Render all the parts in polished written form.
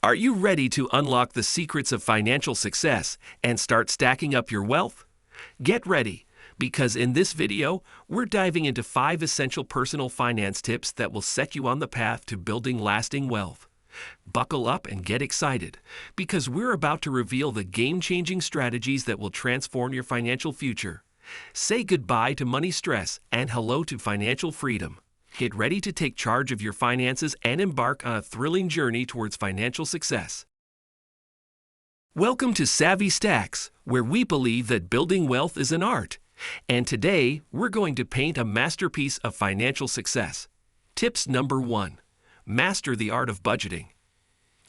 Are you ready to unlock the secrets of financial success and start stacking up your wealth? Get ready, because in this video, we're diving into 5 essential personal finance tips that will set you on the path to building lasting wealth. Buckle up and get excited, because we're about to reveal the game-changing strategies that will transform your financial future. Say goodbye to money stress and hello to financial freedom. Get ready to take charge of your finances and embark on a thrilling journey towards financial success. Welcome to Savvy Stacks, where we believe that building wealth is an art. And today, we're going to paint a masterpiece of financial success. Tips number 1. Master the art of budgeting.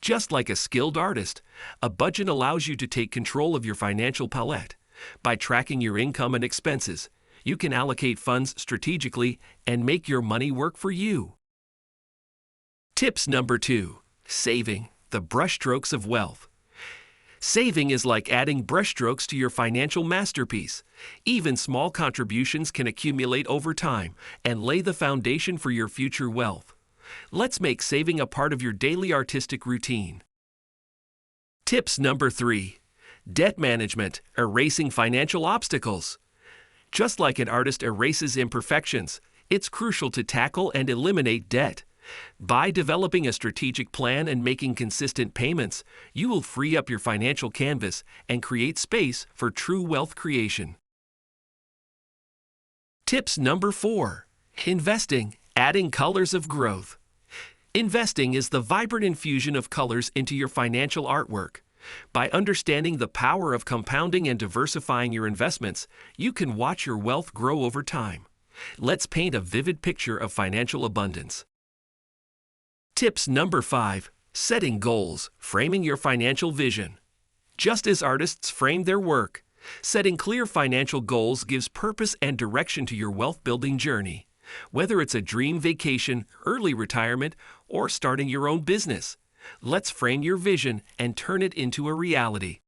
Just like a skilled artist, a budget allows you to take control of your financial palette. By tracking your income and expenses, you can allocate funds strategically and make your money work for you. Tips number 2. Saving, the brushstrokes of wealth. Saving is like adding brushstrokes to your financial masterpiece. Even small contributions can accumulate over time and lay the foundation for your future wealth. Let's make saving a part of your daily artistic routine. Tips number 3. Debt management, erasing financial obstacles. Just like an artist erases imperfections, it's crucial to tackle and eliminate debt. By developing a strategic plan and making consistent payments, you will free up your financial canvas and create space for true wealth creation. Tips number 4. Investing, adding colors of growth. Investing is the vibrant infusion of colors into your financial artwork. By understanding the power of compounding and diversifying your investments, you can watch your wealth grow over time. Let's paint a vivid picture of financial abundance. Tips number 5. Setting goals, framing your financial vision. Just as artists frame their work, setting clear financial goals gives purpose and direction to your wealth-building journey. Whether it's a dream vacation, early retirement, or starting your own business, let's frame your vision and turn it into a reality.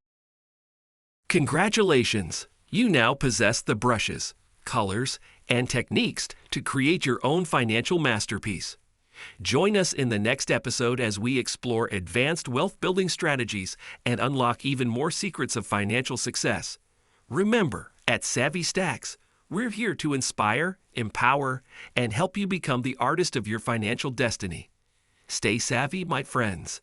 Congratulations! You now possess the brushes, colors, and techniques to create your own financial masterpiece. Join us in the next episode as we explore advanced wealth-building strategies and unlock even more secrets of financial success. Remember, at Savvy Stacks, we're here to inspire, empower, and help you become the artist of your financial destiny. Stay savvy, my friends.